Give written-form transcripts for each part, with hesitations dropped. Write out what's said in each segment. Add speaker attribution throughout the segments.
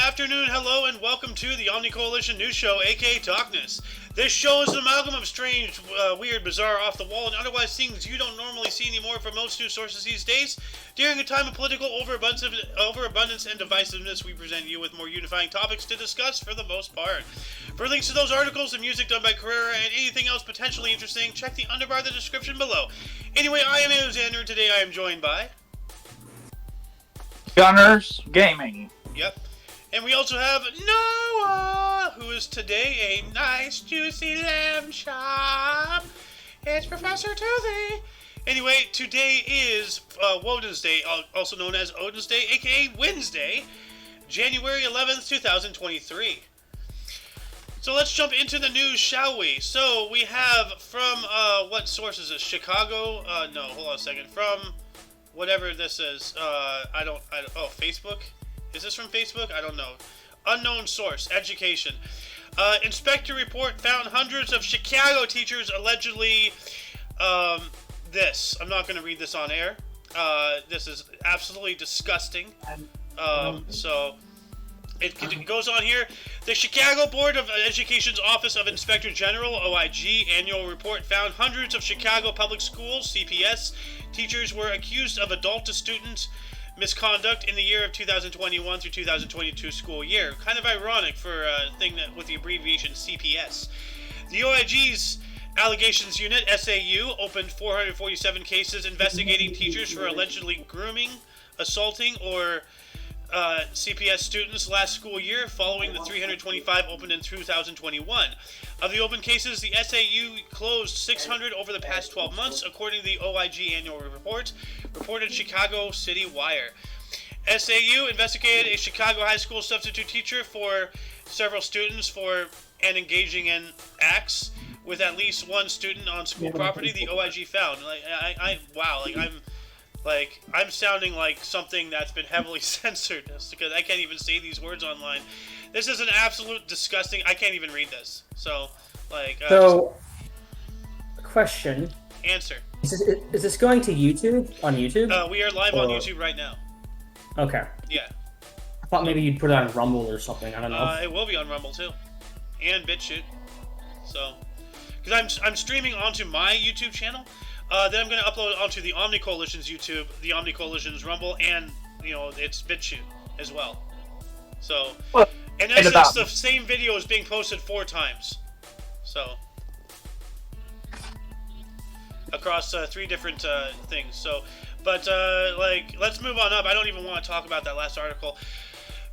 Speaker 1: afternoon, hello, and welcome to the Omni Coalition News Show, aka TOCNS. This show is an amalgam of strange, weird, bizarre, off-the-wall, and otherwise things you don't normally see anymore from most news sources these days. During a time of political overabundance and divisiveness, we present you with more unifying topics to discuss for the most part. For links to those articles and music done by Carrera and anything else potentially interesting, check the underbar of the description below. Anyway, I am Alexander, and today I am joined by...
Speaker 2: Gunners Gaming.
Speaker 1: Yep. And we also have Noah, who is today a nice, juicy lamb chop. It's Professor Toothy. Anyway, today is Woden's Day, also known as Odin's Day, aka Wednesday, January 11th, 2023. So let's jump into the news, shall we? So we have from, what source is this? Chicago? No, hold on a second. From whatever this is. Oh, Facebook? Is this from Facebook? I don't know. Unknown source. Education. Inspector report found hundreds of Chicago teachers allegedly... this. I'm not going to read this on air. This is absolutely disgusting. So... It goes on here. The Chicago Board of Education's Office of Inspector General, OIG, annual report found hundreds of Chicago public schools, CPS, teachers were accused of adult-to-student misconduct in the year of 2021 through 2022 school year. Kind of ironic for a thing that with the abbreviation CPS. The OIG's Allegations Unit, SAU, opened 447 cases investigating teachers for allegedly grooming, assaulting, or CPS students last school year, following the 325 opened in 2021. Of the open cases, the SAU closed 600 over the past 12 months, according to the OIG annual report, reported Chicago City Wire. SAU investigated a Chicago high school substitute teacher for several students for and engaging in acts with at least one student on school property, the OIG found. I'm sounding like something that's been heavily censored because I can't even say these words online. This is an absolute disgusting... I can't even read this. So,
Speaker 3: question.
Speaker 1: Answer.
Speaker 3: Is this going to YouTube? On YouTube?
Speaker 1: We are live on YouTube right now.
Speaker 3: Okay.
Speaker 1: Yeah.
Speaker 3: I thought maybe you'd put it on Rumble or something. I don't know.
Speaker 1: It will be on Rumble too. And BitChute. So... Because I'm streaming onto my YouTube channel. Then I'm going to upload it onto the Omni Coalition's YouTube, the Omni Coalition's Rumble, and, it's BitChute as well. So, in essence, the same video is being posted 4 times. So, across 3 different things. So, but, let's move on up. I don't even want to talk about that last article.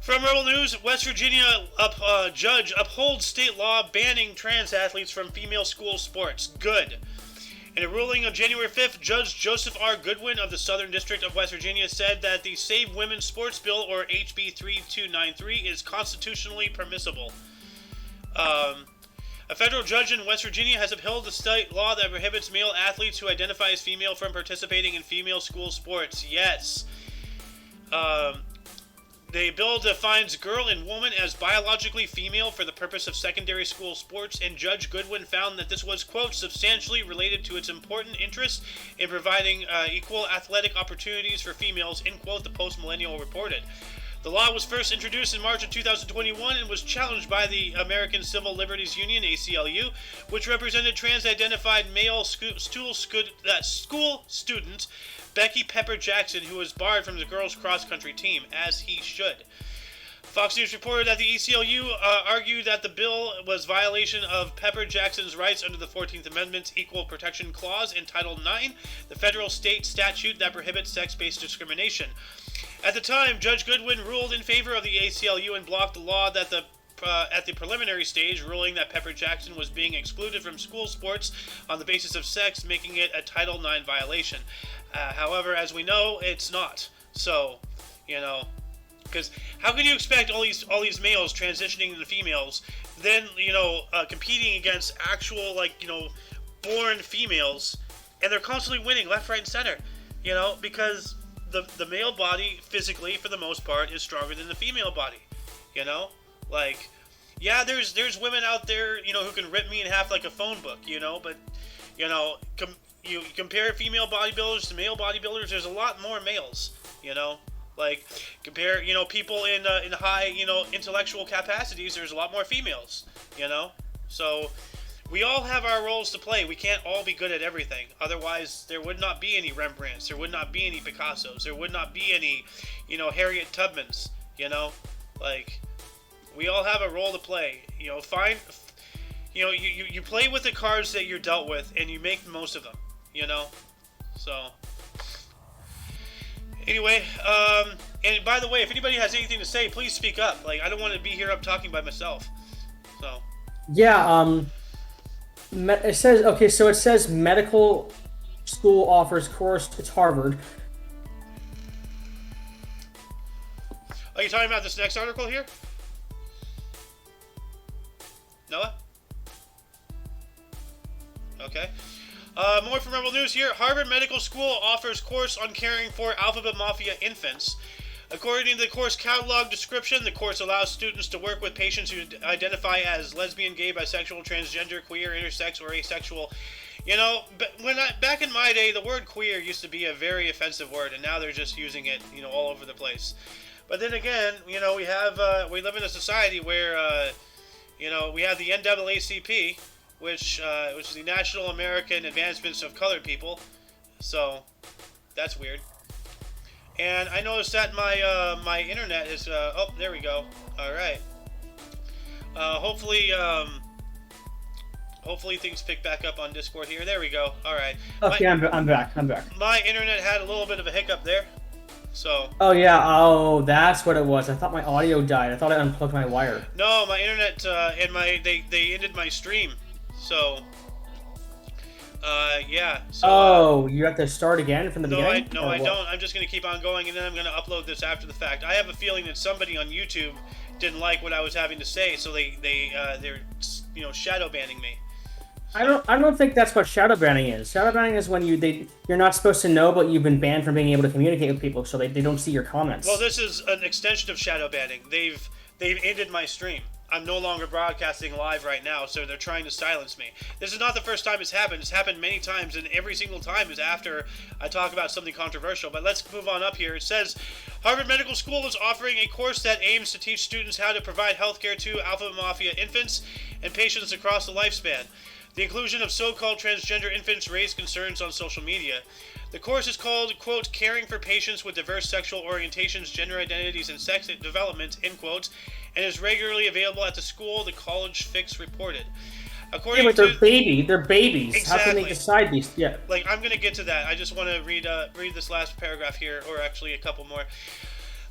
Speaker 1: From Rebel News, West Virginia judge upholds state law banning trans athletes from female school sports. Good. In a ruling on January 5th, Judge Joseph R. Goodwin of the Southern District of West Virginia said that the Save Women's Sports Bill, or HB 3293, is constitutionally permissible. A federal judge in West Virginia has upheld the state law that prohibits male athletes who identify as female from participating in female school sports. Yes. The bill defines girl and woman as biologically female for the purpose of secondary school sports, and Judge Goodwin found that this was, quote, substantially related to its important interest in providing equal athletic opportunities for females, end quote, the Post-Millennial reported. The law was first introduced in March of 2021 and was challenged by the American Civil Liberties Union, ACLU, which represented trans-identified male school student Becky Pepper Jackson, who was barred from the girls' cross-country team, as he should. Fox News reported that the ACLU argued that the bill was violation of Pepper Jackson's rights under the 14th Amendment's Equal Protection Clause in Title IX, the federal state statute that prohibits sex-based discrimination. At the time, Judge Goodwin ruled in favor of the ACLU and blocked the law that at the preliminary stage, ruling that Pepper Jackson was being excluded from school sports on the basis of sex, making it a Title IX violation. However, as we know, it's not. So, because how can you expect all these males transitioning into females, then competing against actual born females, and they're constantly winning left, right, and center, because the male body physically, for the most part, is stronger than the female body, yeah, there's women out there, who can rip me in half like a phone book, but, you compare female bodybuilders to male bodybuilders, there's a lot more males, Like, compare, people in high, intellectual capacities, there's a lot more females, So, we all have our roles to play. We can't all be good at everything. Otherwise, there would not be any Rembrandts. There would not be any Picassos. There would not be any, Harriet Tubmans, Like, we all have a role to play. You play with the cards that you're dealt with, and you make the most of them, So... Anyway, and by the way, if anybody has anything to say, please speak up. Like, I don't want to be here up talking by myself. So.
Speaker 3: Yeah, it says, okay, so it says medical school offers course, it's Harvard.
Speaker 1: Are you talking about this next article here? Noah? Okay. More from Rebel News here. Harvard Medical School offers course on caring for Alphabet Mafia infants. According to the course catalog description, the course allows students to work with patients who identify as lesbian, gay, bisexual, transgender, queer, intersex, or asexual. Back in my day, the word queer used to be a very offensive word, and now they're just using it, all over the place. But then again, we live in a society where, we have the NAACP, which is the National American Advancements of Colored People. So, that's weird. And I noticed that my internet is... oh, there we go. Alright. Hopefully things pick back up on Discord here. There we go. Alright.
Speaker 3: Okay, I'm back.
Speaker 1: My internet had a little bit of a hiccup there. So.
Speaker 3: Oh, yeah. Oh, that's what it was. I thought my audio died. I thought I unplugged my wire.
Speaker 1: No, my internet and they ended my stream. So, yeah. So,
Speaker 3: you have to start again from the beginning?
Speaker 1: No, I don't. I'm just going to keep on going, and then I'm going to upload this after the fact. I have a feeling that somebody on YouTube didn't like what I was having to say, so they're shadow banning me.
Speaker 3: I don't think that's what shadow banning is. Shadow banning is when you're not supposed to know, but you've been banned from being able to communicate with people, so they don't see your comments.
Speaker 1: Well, this is an extension of shadow banning. They've ended my stream. I'm no longer broadcasting live right now, so they're trying to silence me. This is not the first time it's happened. It's happened many times, and every single time is after I talk about something controversial. But let's move on up here. It says, Harvard Medical School is offering a course that aims to teach students how to provide healthcare to Alphabet Mafia infants and patients across the lifespan. The inclusion of so-called transgender infants raised concerns on social media. The course is called, quote, Caring for Patients with Diverse Sexual Orientations, Gender Identities, and Sex Development, end quote, and is regularly available at the school, the College Fix reported. According
Speaker 3: they're babies.
Speaker 1: Exactly.
Speaker 3: How can they decide these? Yeah.
Speaker 1: Like, I'm going to get to that. I just want to read this last paragraph here, or actually a couple more.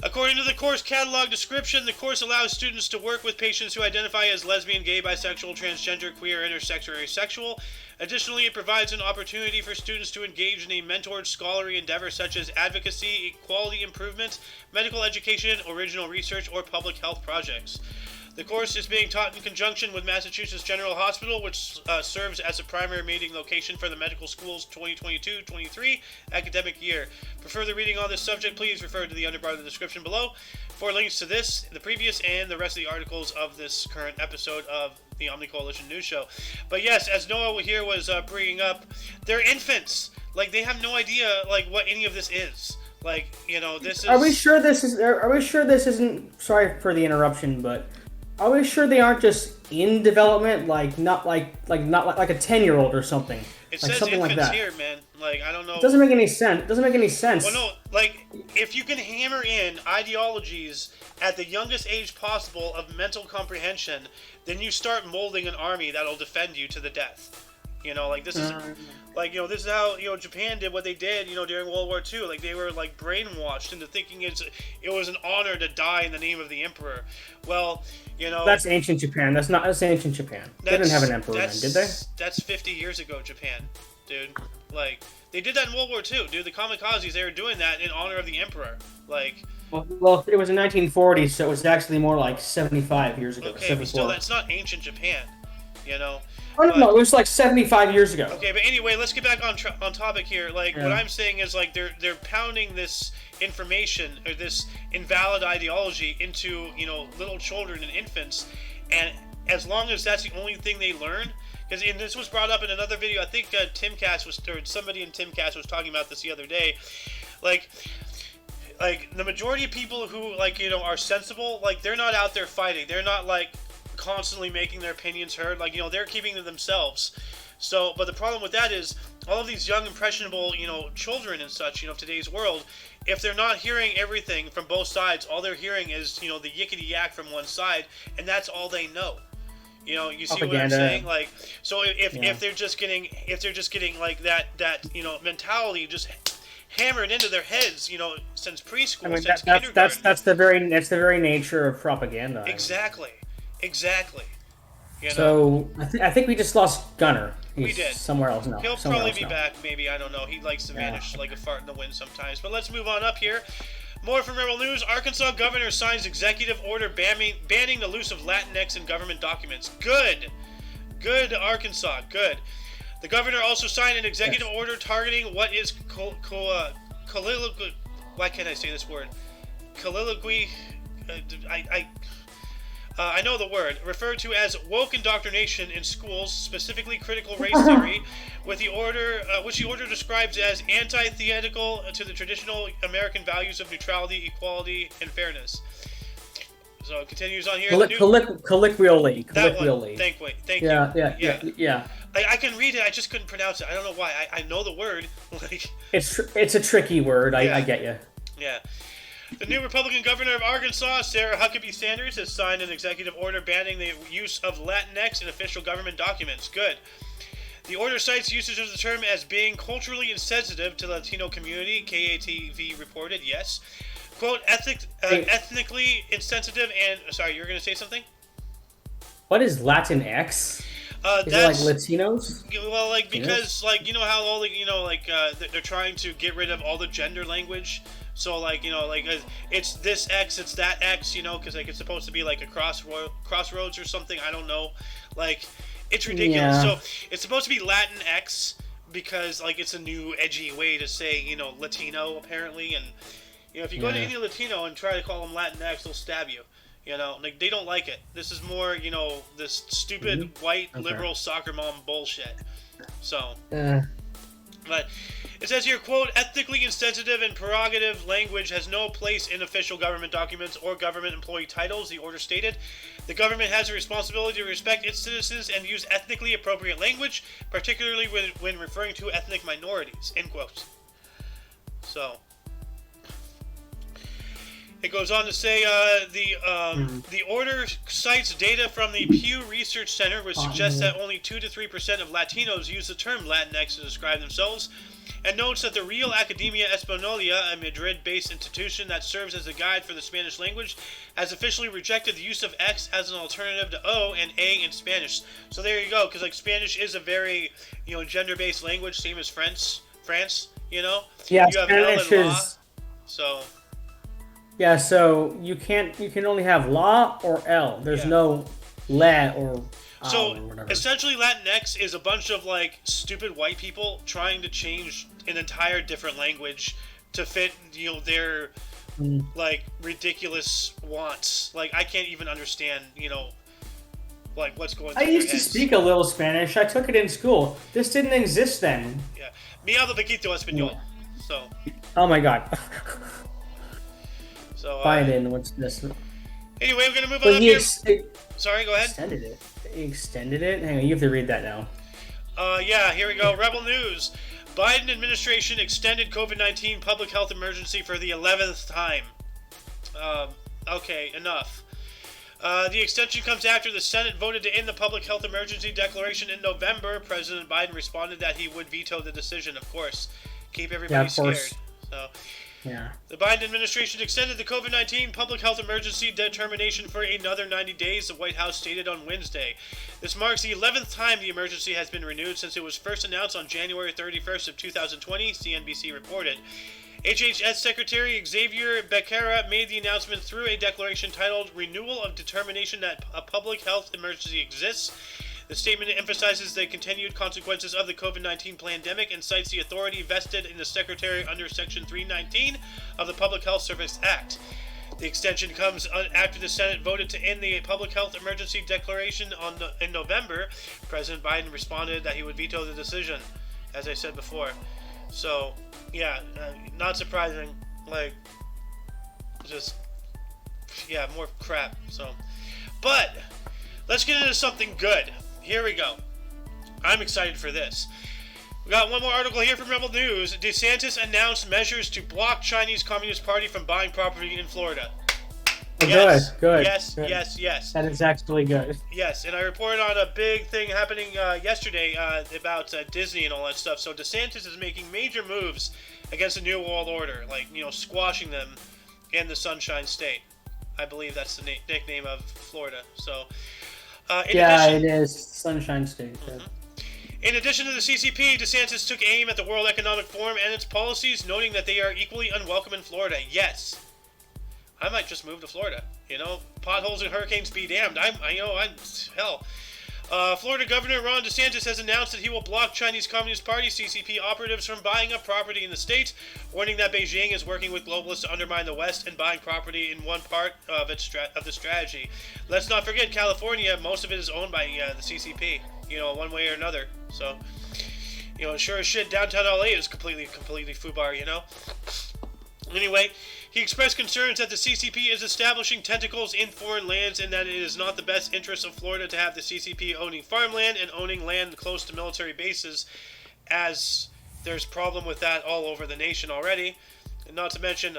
Speaker 1: According to the course catalog description, the course allows students to work with patients who identify as lesbian, gay, bisexual, transgender, queer, intersex, or asexual. Additionally, it provides an opportunity for students to engage in a mentored scholarly endeavor such as advocacy, equality improvement, medical education, original research, or public health projects. The course is being taught in conjunction with Massachusetts General Hospital, which serves as a primary meeting location for the medical school's 2022-23 academic year. For further reading on this subject, please refer to the underbar of the description below for links to this, the previous, and the rest of the articles of this current episode of the Omni Coalition News Show. But yes, as Noah here was bringing up, they're infants. Like, they have no idea, like, what any of this is. Like, this is...
Speaker 3: Are we sure this isn't... Sorry for the interruption, but... Are we sure they aren't just in development, not like a 10-year-old or something?
Speaker 1: It
Speaker 3: like
Speaker 1: says
Speaker 3: something
Speaker 1: infants
Speaker 3: like that.
Speaker 1: here, man. Like, I don't know.
Speaker 3: It doesn't make any sense.
Speaker 1: Well, no, like, if you can hammer in ideologies at the youngest age possible of mental comprehension, then you start molding an army that'll defend you to the death. This is... this is how, Japan did what they did, during World War II. Like, they were, brainwashed into thinking it was an honor to die in the name of the emperor. Well,
Speaker 3: That's ancient Japan. That's ancient Japan. They didn't have an emperor then, did they?
Speaker 1: That's 50 years ago, Japan, dude. Like, they did that in World War II, dude. The kamikazes, they were doing that in honor of the emperor. Like...
Speaker 3: Well, it was in 1940s, so it was actually more like 75 years ago.
Speaker 1: Okay, but still, that's not ancient Japan,
Speaker 3: Oh, no, it was like 75 years ago.
Speaker 1: Okay, but anyway, let's get back on topic here. Like, what I'm saying is, like, they're pounding this information, or this invalid ideology into, little children and infants, and as long as that's the only thing they learn, because this was brought up in another video, I think somebody in Timcast was talking about this the other day, like, like the majority of people who like are sensible, like they're not out there fighting. They're not like constantly making their opinions heard. Like they're keeping to themselves. So, but the problem with that is all of these young impressionable children and such of today's world, if they're not hearing everything from both sides, all they're hearing is the yickety yak from one side, and that's all they know. You see what I'm saying? Like, so if they're just getting like that mentality just hammered into their heads, since preschool, since kindergarten.
Speaker 3: That's the very nature of propaganda.
Speaker 1: Exactly.
Speaker 3: So I think we just lost Gunner.
Speaker 1: We did.
Speaker 3: Somewhere else now.
Speaker 1: He'll probably be back, maybe. I don't know. He likes to vanish like a fart in the wind sometimes. But let's move on up here. More from Rebel News. Arkansas governor signs executive order banning the use of Latinx in government documents. Good, Arkansas. Good. The governor also signed an executive order targeting what is why can't I say this word? Colloquy. I know the word, referred to as woke indoctrination in schools, specifically critical race theory, with the order, which the order describes as antithetical to the traditional American values of neutrality, equality, and fairness. So it continues on here.
Speaker 3: Colloquially.
Speaker 1: Thank you.
Speaker 3: Yeah.
Speaker 1: I can read it. I just couldn't pronounce it. I don't know why. I know the word. Like
Speaker 3: it's a tricky word. I get you.
Speaker 1: Yeah. The new Republican governor of Arkansas, Sarah Huckabee Sanders, has signed an executive order banning the use of Latinx in official government documents. Good. The order cites usage of the term as being culturally insensitive to the Latino community, KATV reported, yes. Quote, ethnically insensitive and... Sorry, you were going to say something?
Speaker 3: What is Latinx? Is
Speaker 1: that's
Speaker 3: it like Latinos?
Speaker 1: Well, like, because, like, how all the, they're trying to get rid of all the gender language. So, like, it's this X, it's that X, because, like, it's supposed to be, like, a crossroads or something. I don't know. Like, it's ridiculous.
Speaker 3: Yeah.
Speaker 1: So, it's supposed to be Latin X because, like, it's a new, edgy way to say, Latino, apparently. And, if you go to any Latino and try to call them Latin X, they'll stab you. Like, they don't like it. This is more, this stupid white liberal soccer mom bullshit. So... But it says here, quote, ethnically insensitive and prerogative language has no place in official government documents or government employee titles, the order stated. The government has a responsibility to respect its citizens and use ethnically appropriate language, particularly when referring to ethnic minorities, end quotes. So, it goes on to say the order cites data from the Pew Research Center, which suggests that only 2 to 3% of Latinos use the term Latinx to describe themselves, and notes that the Real Academia Española, a Madrid-based institution that serves as a guide for the Spanish language, has officially rejected the use of X as an alternative to O and A in Spanish. So there you go, because like Spanish is a very gender-based language, same as France.
Speaker 3: Yeah,
Speaker 1: you have
Speaker 3: Spanish
Speaker 1: L and La,
Speaker 3: is.
Speaker 1: so.
Speaker 3: Yeah, so you can only have la or L. There's no la or
Speaker 1: so
Speaker 3: or whatever.
Speaker 1: essentially Latinx is a bunch of like stupid white people trying to change an entire different language to fit their like ridiculous wants. Like I can't even understand like what's going on.
Speaker 3: I used to speak a little Spanish. I took it in school. This didn't exist then.
Speaker 1: Yeah. Me hablo poquito español. So.
Speaker 3: Oh my god.
Speaker 1: So,
Speaker 3: Biden, what's this?
Speaker 1: Anyway, we're gonna move on up here. Sorry, go ahead.
Speaker 3: Extended it. He extended it? Hang on, you have to read that now.
Speaker 1: Yeah, here we go. Rebel News. Biden administration extended COVID-19 public health emergency for the 11th time. Okay, enough. The extension comes after the Senate voted to end the public health emergency declaration in November. President Biden responded that he would veto the decision, of course. Keep everybody scared. So.
Speaker 3: Yeah.
Speaker 1: The Biden administration extended the COVID-19 public health emergency determination for another 90 days, the White House stated on Wednesday. This marks the 11th time the emergency has been renewed since it was first announced on January 31st of 2020, CNBC reported. HHS Secretary Xavier Becerra made the announcement through a declaration titled Renewal of Determination that a Public Health Emergency Exists. The statement emphasizes the continued consequences of the COVID-19 pandemic and cites the authority vested in the Secretary under Section 319 of the Public Health Service Act. The extension comes after the Senate voted to end the public health emergency declaration in November. President Biden responded that he would veto the decision, as I said before. So, yeah, not surprising. Like, just, yeah, more crap. So, but let's get into something good. Here we go. I'm excited for this. We got one more article here from Rebel News. DeSantis announced measures to block Chinese Communist Party from buying property in Florida.
Speaker 3: Oh,
Speaker 1: Yes,
Speaker 3: good.
Speaker 1: Yes.
Speaker 3: That is actually good.
Speaker 1: Yes, and I reported on a big thing happening yesterday about Disney and all that stuff. So DeSantis is making major moves against the New World Order, like, squashing them in the Sunshine State. I believe that's the nickname of Florida. So,
Speaker 3: it is Sunshine State.
Speaker 1: Mm-hmm. In addition to the CCP, DeSantis took aim at the World Economic Forum and its policies, noting that they are equally unwelcome in Florida. Yes. I might just move to Florida. Potholes and hurricanes be damned. Hell. Florida Governor Ron DeSantis has announced that he will block Chinese Communist Party CCP operatives from buying up property in the state, warning that Beijing is working with globalists to undermine the West and buying property in one part of the strategy. Let's not forget California. Most of it is owned by the CCP. One way or another. So, sure as shit, downtown LA is completely foobar. Anyway, he expressed concerns that the CCP is establishing tentacles in foreign lands and that it is not the best interest of Florida to have the CCP owning farmland and owning land close to military bases, as there's problem with that all over the nation already. And not to mention,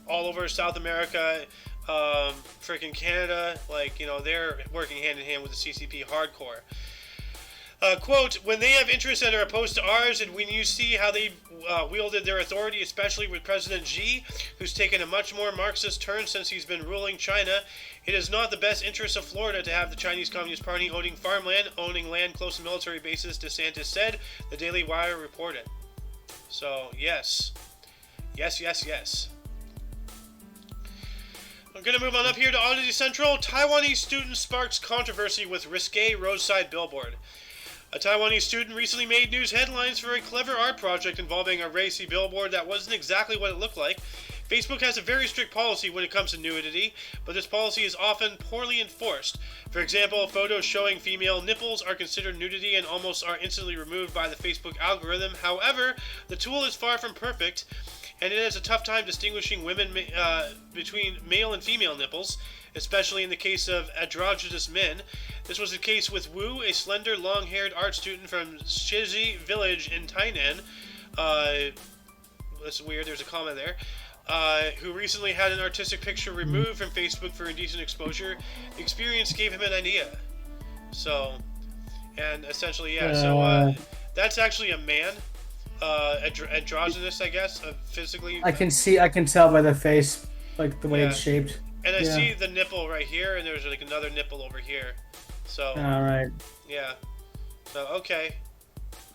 Speaker 1: all over South America, freaking Canada, they're working hand in hand with the CCP hardcore. Quote, when they have interests that are opposed to ours, and when you see how they wielded their authority, especially with President Xi, who's taken a much more Marxist turn since he's been ruling China, it is not the best interest of Florida to have the Chinese Communist Party owning farmland, owning land close to military bases, DeSantis said, the Daily Wire reported. So, yes. Yes. I'm going to move on up here to Oddity Central. Taiwanese student sparks controversy with risque roadside billboard. A Taiwanese student recently made news headlines for a clever art project involving a racy billboard that wasn't exactly what it looked like. Facebook has a very strict policy when it comes to nudity, but this policy is often poorly enforced. For example, photos showing female nipples are considered nudity and almost are instantly removed by the Facebook algorithm. However, the tool is far from perfect, and it has a tough time distinguishing women between male and female nipples, especially in the case of androgynous men. This was the case with Wu, a slender, long-haired art student from Shizi village in Tainan. That's weird, there's a comma there. Who recently had an artistic picture removed from Facebook for indecent exposure. The experience gave him an idea. So, and essentially, that's actually a man. Androgynous, I guess, physically.
Speaker 3: I can tell by the face, like the way it's shaped.
Speaker 1: And I see the nipple right here, and there's like another nipple over here. So.
Speaker 3: All right.
Speaker 1: Yeah. So okay.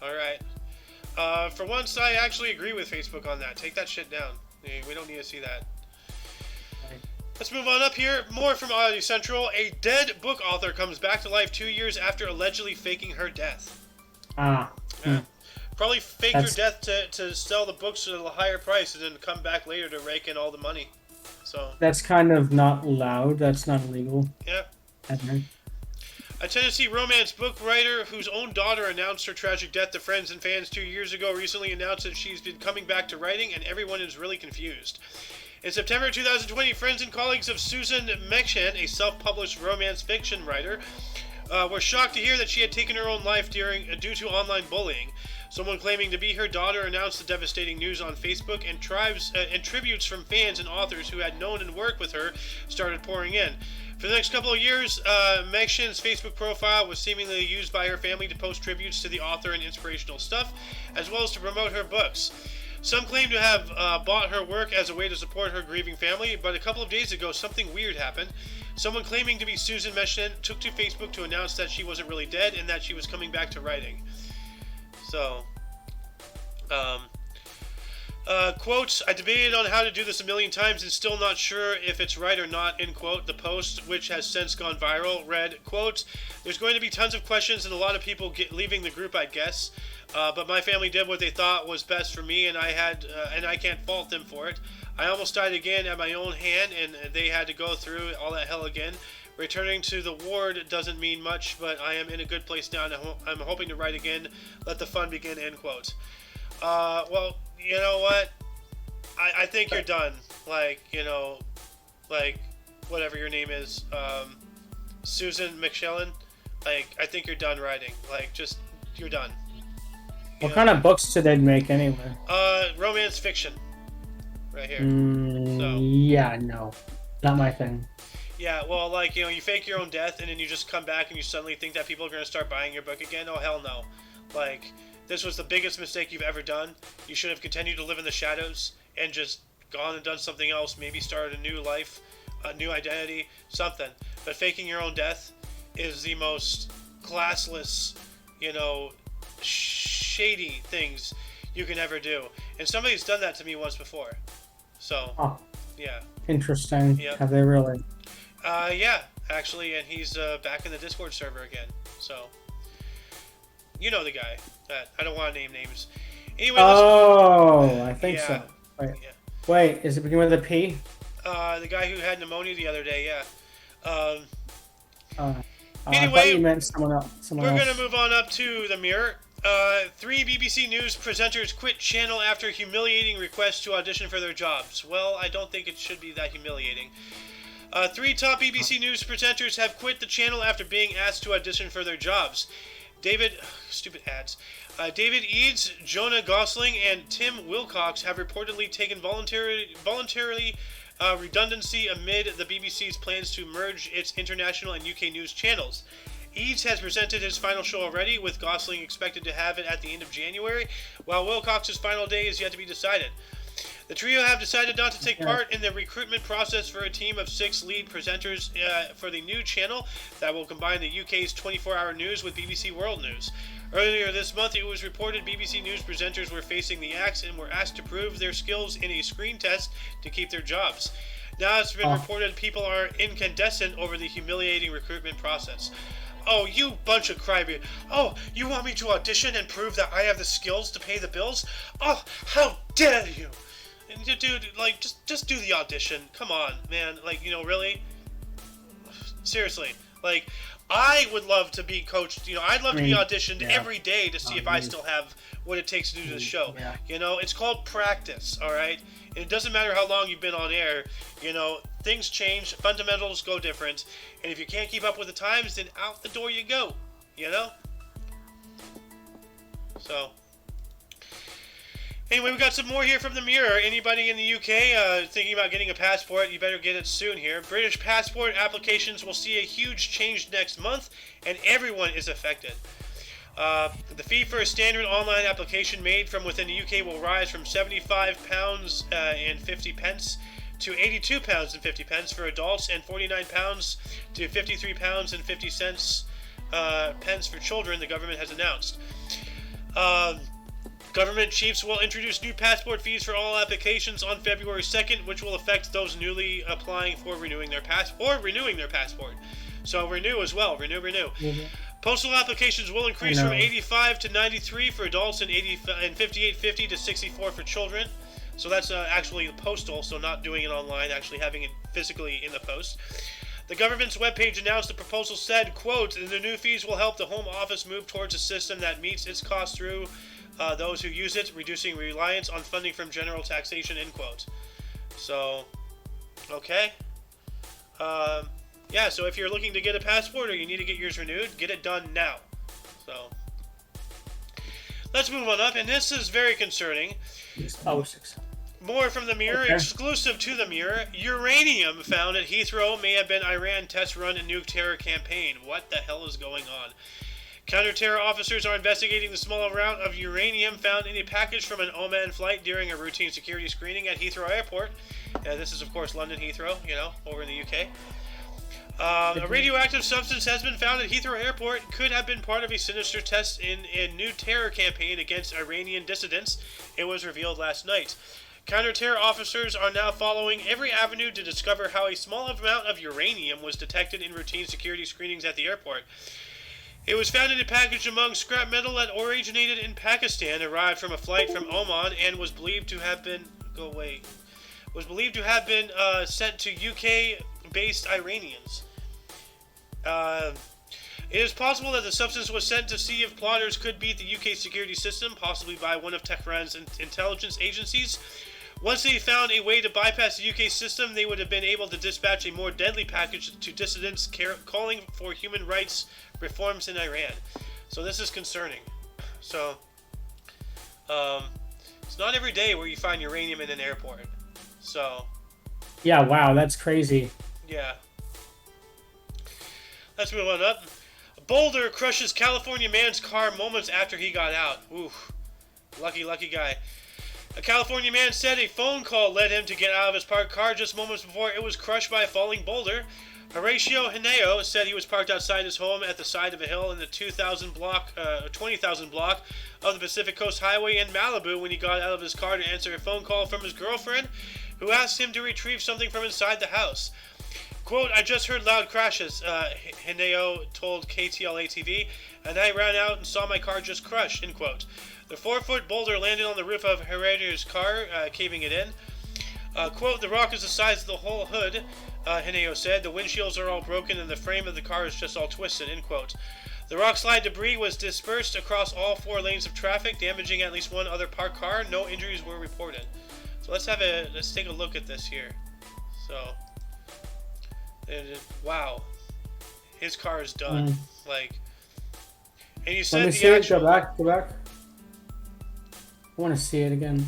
Speaker 1: All right. For once, I actually agree with Facebook on that. Take that shit down. We don't need to see that.
Speaker 3: Right.
Speaker 1: Let's move on up here. More from Oddity Central. A dead book author comes back to life 2 years after allegedly faking her death.
Speaker 3: Yeah.
Speaker 1: Probably faked her death to sell the books at a higher price and then come back later to rake in all the money. So
Speaker 3: that's kind of not allowed. That's not illegal.
Speaker 1: Yeah. A Tennessee romance book writer whose own daughter announced her tragic death to friends and fans 2 years ago recently announced that she's been coming back to writing, and everyone is really confused. In September 2020, friends and colleagues of Susan Mekshan, a self-published romance fiction writer, were shocked to hear that she had taken her own life due to online bullying. Someone claiming to be her daughter announced the devastating news on Facebook, and tributes from fans and authors who had known and worked with her started pouring in. For the next couple of years, Mekshan's Facebook profile was seemingly used by her family to post tributes to the author and inspirational stuff, as well as to promote her books. Some claim to have bought her work as a way to support her grieving family, but a couple of days ago, something weird happened. Someone claiming to be Susan Mekshan took to Facebook to announce that she wasn't really dead and that she was coming back to writing. So, quote, I debated on how to do this a million times and still not sure if it's right or not, end quote. The post, which has since gone viral, read, quote, there's going to be tons of questions and a lot of people leaving the group, I guess. But my family did what they thought was best for me, and I can't fault them for it. I almost died again at my own hand, and they had to go through all that hell again. Returning to the ward doesn't mean much, but I am in a good place now, and I'm hoping to write again. Let the fun begin, end quote. Well, you know what? I think you're done. Like, like whatever your name is, Susan McShellen. Like, I think you're done writing. Like, just you're done.
Speaker 3: What kind of books do they make anyway?
Speaker 1: Romance fiction. Right here.
Speaker 3: Yeah, no, not my thing.
Speaker 1: Yeah, well, like, you fake your own death, and then you just come back and you suddenly think that people are going to start buying your book again? Oh, hell no. Like, this was the biggest mistake you've ever done. You should have continued to live in the shadows and just gone and done something else. Maybe started a new life, a new identity, something. But faking your own death is the most classless, shady things you can ever do. And somebody's done that to me once before. So, yeah.
Speaker 3: Interesting.
Speaker 1: Yep.
Speaker 3: Have they really?
Speaker 1: Yeah, actually, and he's back in the Discord server again. So, you know the guy. I don't want to name names. Anyway,
Speaker 3: I think
Speaker 1: yeah,
Speaker 3: so. Wait,
Speaker 1: yeah.
Speaker 3: Wait, is it begin with a P?
Speaker 1: The guy who had pneumonia the other day, yeah.
Speaker 3: I
Speaker 1: Anyway,
Speaker 3: thought you meant someone else.
Speaker 1: We're going to move on up to the Mirror. 3 BBC News presenters quit channel after humiliating requests to audition for their jobs. Well, I don't think it should be that humiliating. 3 top BBC News presenters have quit the channel after being asked to audition for their jobs. David Eads, Jonah Gosling, and Tim Wilcox have reportedly taken voluntarily redundancy amid the BBC's plans to merge its international and UK news channels. Eads has presented his final show already, with Gosling expected to have it at the end of January, while Wilcox's final day is yet to be decided. The trio have decided not to take part in the recruitment process for a team of 6 lead presenters for the new channel that will combine the UK's 24-hour news with BBC World News. Earlier this month, it was reported BBC News presenters were facing the axe and were asked to prove their skills in a screen test to keep their jobs. Now it's been reported people are incandescent over the humiliating recruitment process. Oh, you bunch of crybaby. Oh, you want me to audition and prove that I have the skills to pay the bills? Oh, how dare you! And dude, like, just do the audition. Come on, man. Like, really? Seriously. Like, I would love to be coached. I'd love to be auditioned every day to see if I still have what it takes to do this show. Yeah. It's called practice, all right? And it doesn't matter how long you've been on air. Things change. Fundamentals go different. And if you can't keep up with the times, then out the door you go. So, anyway, we got some more here from the Mirror. Anybody in the UK thinking about getting a passport, you better get it soon here. British passport applications will see a huge change next month, and everyone is affected. The fee for a standard online application made from within the UK will rise from £75 and 50 pence to £82 and 50 pence for adults, and £49 to £53 and 50 cents pence for children, the government has announced. Government chiefs will introduce new passport fees for all applications on February 2nd, which will affect those newly applying for renewing their passport. So renew as well. Renew. Mm-hmm. Postal applications will increase from 85 to 93 for adults and 58.50 to 64 for children. So that's actually postal, so not doing it online, actually having it physically in the post. The government's webpage announced the proposal said, quote, "The new fees will help the Home Office move towards a system that meets its costs through those who use it, reducing reliance on funding from general taxation," end quote. So, okay. Yeah, so if you're looking to get a passport or you need to get yours renewed, get it done now. So, let's move on up, and this is very concerning. More from the Mirror, exclusive to the Mirror. Uranium found at Heathrow may have been Iran test run and nuke terror campaign. What the hell is going on? Counter-terror officers are investigating the small amount of uranium found in a package from an Oman flight during a routine security screening at Heathrow Airport. This is, of course, London Heathrow, over in the UK. A radioactive substance has been found at Heathrow Airport. Could have been part of a sinister test in a new terror campaign against Iranian dissidents. It was revealed last night. Counter-terror officers are now following every avenue to discover how a small amount of uranium was detected in routine security screenings at the airport. It was found in a package among scrap metal that originated in Pakistan, arrived from a flight from Oman, and was believed to have been sent to UK-based Iranians. It is possible that the substance was sent to see if plotters could beat the UK security system, possibly by one of Tehran's intelligence agencies. Once they found a way to bypass the UK system, they would have been able to dispatch a more deadly package to dissidents calling for human rights reforms in Iran. So this is concerning. So, it's not every day where you find uranium in an airport. So...
Speaker 3: Yeah, wow, that's crazy.
Speaker 1: Yeah. Let's move on up. A boulder crushes California man's car moments after he got out. Oof. Lucky guy. A California man said a phone call led him to get out of his parked car just moments before it was crushed by a falling boulder. Horatio Hineo said he was parked outside his home at the side of a hill in the 20,000 block of the Pacific Coast Highway in Malibu when he got out of his car to answer a phone call from his girlfriend, who asked him to retrieve something from inside the house. Quote, "I just heard loud crashes," Hineo told KTLA-TV, "and I ran out and saw my car just crushed," end quote. The 4-foot boulder landed on the roof of Heredier's car, caving it in. Quote, "The rock is the size of the whole hood," Hineo said. "The windshields are all broken and the frame of the car is just all twisted," end quote. The rock slide debris was dispersed across all 4 lanes of traffic, damaging at least one other parked car. No injuries were reported. So let's take a look at this here. So, wow, his car is done. Like, and you said
Speaker 3: Let me see it. Go back. I want to see it again.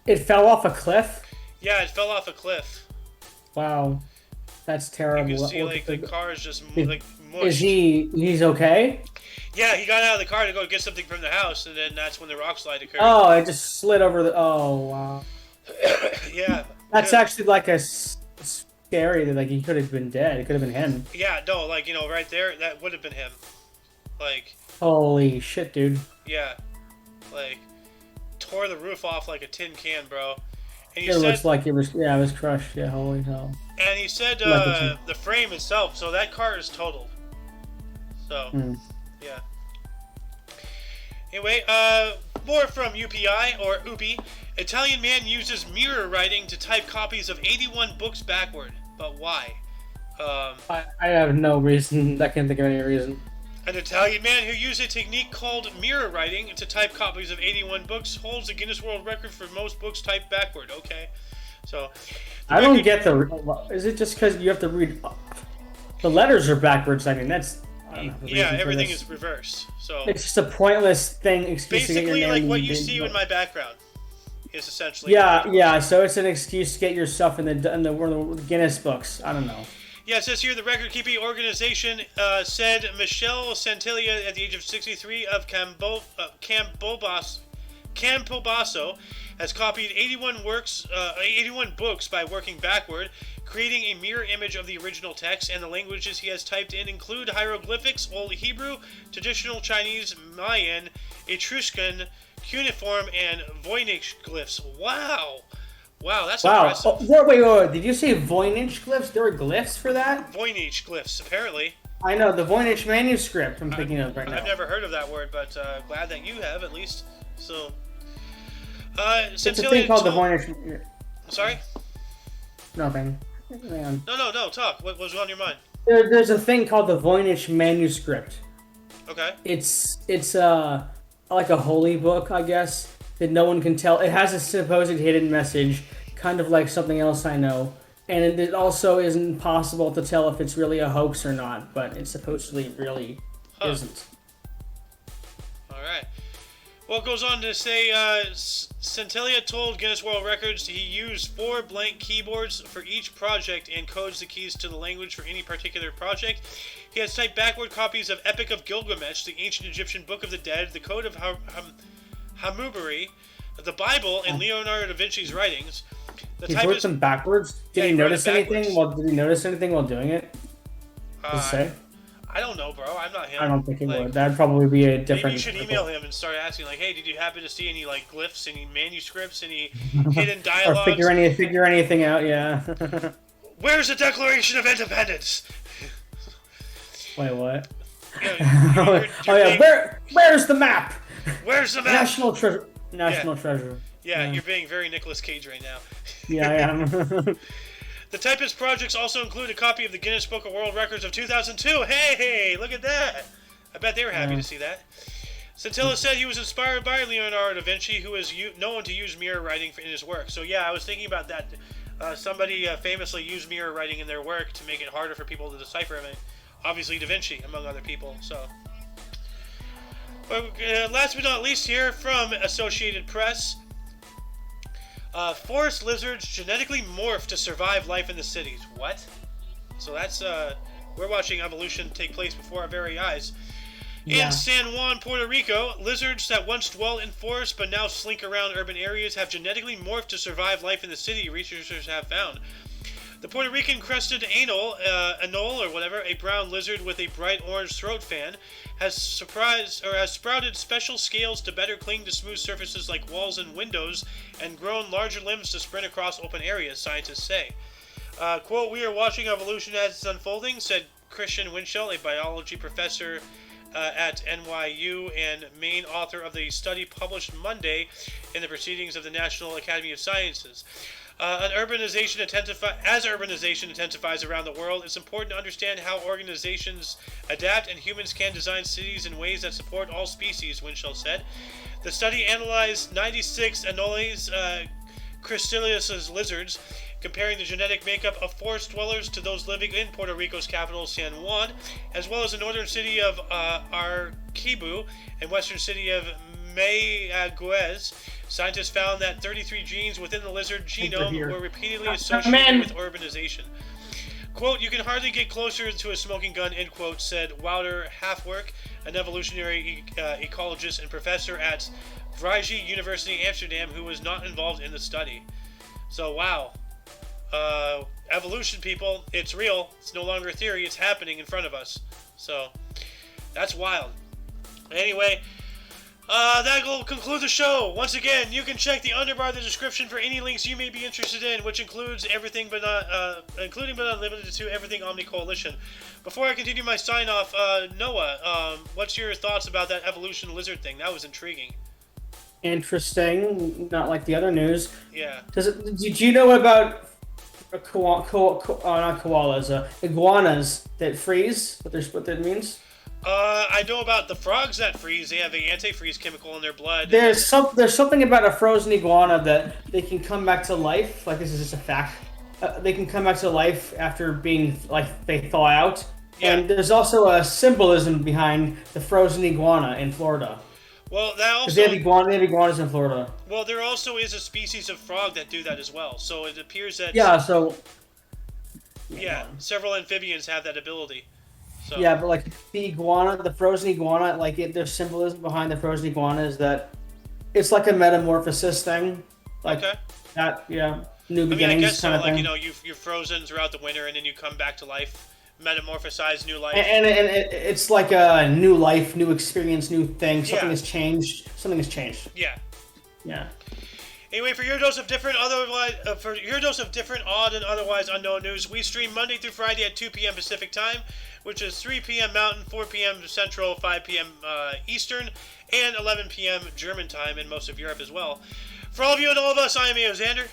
Speaker 3: It fell off a cliff?
Speaker 1: Yeah, it fell off a cliff.
Speaker 3: Wow. That's terrible.
Speaker 1: You can see, like, the car is just, like, mushed.
Speaker 3: He's okay?
Speaker 1: Yeah, he got out of the car to go get something from the house, and then that's when the rock slide occurred.
Speaker 3: Oh, it just slid over the... Oh, wow.
Speaker 1: Yeah.
Speaker 3: That's actually, like, a scary that, like, he could have been dead. It could have been him.
Speaker 1: Yeah, no, like, you know, right there, that would have been him. Like...
Speaker 3: Holy shit, dude.
Speaker 1: Yeah. Like... tore the roof off like a tin can, bro. And
Speaker 3: it looks like it was, it was crushed. Yeah, holy hell.
Speaker 1: And he said the frame itself, so that car is totaled. So, yeah. Anyway, more from UPI, or UPI. Italian man uses mirror writing to type copies of 81 books backward. But why?
Speaker 3: I have no reason. I can't think of any reason.
Speaker 1: An Italian man who used a technique called mirror writing to type copies of 81 books holds the Guinness World Record for most books typed backward. Okay, so
Speaker 3: I don't get the. Is it just because you have to read? The letters are backwards. I mean, that's. I don't know
Speaker 1: yeah, everything is reversed. So
Speaker 3: it's just a pointless thing. Excuse
Speaker 1: basically,
Speaker 3: to get your name
Speaker 1: like what you see in my background is essentially.
Speaker 3: Yeah. So it's an excuse to get yourself in the Guinness books. I don't know.
Speaker 1: Yeah, it says here the record-keeping organization said Michelle Santilia, at the age of 63, of Campobasso, has copied 81 books by working backward, creating a mirror image of the original text, and the languages he has typed in include hieroglyphics, Old Hebrew, traditional Chinese, Mayan, Etruscan, cuneiform, and Voynich glyphs. Wow! Wow, that's impressive.
Speaker 3: Oh, wait. Did you say Voynich glyphs? There were glyphs for that?
Speaker 1: Voynich glyphs, apparently.
Speaker 3: I know, the Voynich manuscript I'm thinking of right now.
Speaker 1: I've never heard of that word, but glad that you have, at least. So,
Speaker 3: it's a thing called the Voynich...
Speaker 1: Sorry?
Speaker 3: Nothing. Hang on.
Speaker 1: No, talk. What was on your mind?
Speaker 3: There's a thing called the Voynich manuscript.
Speaker 1: Okay.
Speaker 3: It's like a holy book, I guess, that no one can tell. It has a supposed hidden message, kind of like something else I know. And it also isn't possible to tell if it's really a hoax or not, but it supposedly really isn't.
Speaker 1: All right. Well, it goes on to say, Centellia told Guinness World Records he used 4 blank keyboards for each project and codes the keys to the language for any particular project. He has typed backward copies of Epic of Gilgamesh, the ancient Egyptian Book of the Dead, the Code of Hammurabi, the Bible, and Leonardo da Vinci's writings.
Speaker 3: He wrote them backwards? Did he notice anything while doing it? Does it say?
Speaker 1: I don't know, bro. I'm not him.
Speaker 3: I don't think he would. That'd probably be a different...
Speaker 1: Maybe you should email him and start asking, like, hey, did you happen to see any, like, glyphs, any manuscripts, any hidden dialogues?
Speaker 3: Or figure anything out, yeah.
Speaker 1: Where's the Declaration of Independence?
Speaker 3: Wait, what?
Speaker 1: Yeah,
Speaker 3: where's the map?
Speaker 1: Where's the map?
Speaker 3: National treasure.
Speaker 1: Yeah, you're being very Nicolas Cage right now.
Speaker 3: Yeah, I am.
Speaker 1: The typist projects also include a copy of the Guinness Book of World Records of 2002. Hey, look at that. I bet they were happy to see that. Scintilla said he was inspired by Leonardo da Vinci, who is known to use mirror writing in his work. So yeah, I was thinking about that. Somebody famously used mirror writing in their work to make it harder for people to decipher it. Obviously Da Vinci, among other people. So, last but not least here from Associated Press, forest lizards genetically morph to survive life in the cities. What? So that's, we're watching evolution take place before our very eyes.
Speaker 3: Yeah.
Speaker 1: In San Juan, Puerto Rico, lizards that once dwelt in forests but now slink around urban areas have genetically morphed to survive life in the city, researchers have found. The Puerto Rican crested anole, or whatever, a brown lizard with a bright orange throat fan, has sprouted special scales to better cling to smooth surfaces like walls and windows, and grown larger limbs to sprint across open areas, scientists say. Quote, "We are watching evolution as it's unfolding," said Christian Winchell, a biology professor at NYU and main author of the study published Monday in the Proceedings of the National Academy of Sciences. As urbanization intensifies around the world, it's important to understand how organizations adapt and humans can design cities in ways that support all species, Winchell said. The study analyzed 96 Anoles cristilius lizards, comparing the genetic makeup of forest dwellers to those living in Puerto Rico's capital, San Juan, as well as the northern city of Arquibu and western city of Mayagüez. Scientists found that 33 genes within the lizard genome were repeatedly associated with urbanization. Quote, "You can hardly get closer to a smoking gun," end quote, said Wouter Halfwerk, an evolutionary ecologist and professor at Vrije University Amsterdam, who was not involved in the study. So, wow. Evolution, people, it's real. It's no longer a theory. It's happening in front of us. So, that's wild. Anyway, that will conclude the show. Once again, you can check the underbar of the description for any links you may be interested in, which includes everything but not, including but not limited to everything Omni Coalition. Before I continue my sign-off, Noah, what's your thoughts about that evolution lizard thing? That was intriguing.
Speaker 3: Interesting, not like the other news.
Speaker 1: Yeah.
Speaker 3: Did you know about not koalas, iguanas that freeze? What that means?
Speaker 1: I know about the frogs that freeze. They have an antifreeze chemical in their blood.
Speaker 3: There's something about a frozen iguana that they can come back to life. Like, this is just a fact. They can come back to life after being, like, they thaw out. Yeah. And there's also a symbolism behind the frozen iguana in Florida.
Speaker 1: Well, that also...
Speaker 3: Because they have iguanas in Florida.
Speaker 1: Well, there also is a species of frog that do that as well. So it appears that...
Speaker 3: Yeah, so...
Speaker 1: Yeah, several amphibians have that ability. So.
Speaker 3: Yeah, but like the iguana, the frozen iguana, like there's symbolism behind the frozen iguana is that it's like a metamorphosis thing. Like that, yeah, new beginnings.
Speaker 1: I guess so.
Speaker 3: Kind of
Speaker 1: like,
Speaker 3: thing.
Speaker 1: you know, you're frozen throughout the winter and then you come back to life, metamorphosize, new life.
Speaker 3: And it's like a new life, new experience, new thing. Something has changed.
Speaker 1: Yeah.
Speaker 3: Yeah.
Speaker 1: Anyway, for your dose of different, odd and otherwise unknown news, we stream Monday through Friday at 2 p.m. Pacific Time, which is 3 p.m. Mountain, 4 p.m. Central, 5 p.m. Eastern, and 11 p.m. German time in most of Europe as well. For all of you and all of us, I am Eo Xander.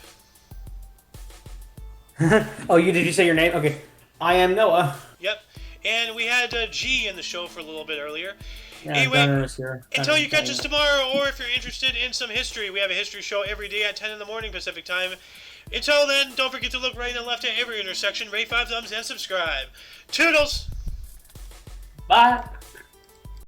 Speaker 3: Oh, did you say your name? Okay. I am Noah.
Speaker 1: Yep. And we had G in the show for a little bit earlier.
Speaker 3: Yeah,
Speaker 1: anyway, until you catch us tomorrow, or if you're interested in some history, we have a history show every day at 10 in the morning Pacific Time. Until then, don't forget to look right and left at every intersection, rate 5 thumbs, and subscribe. Toodles!
Speaker 3: Bye!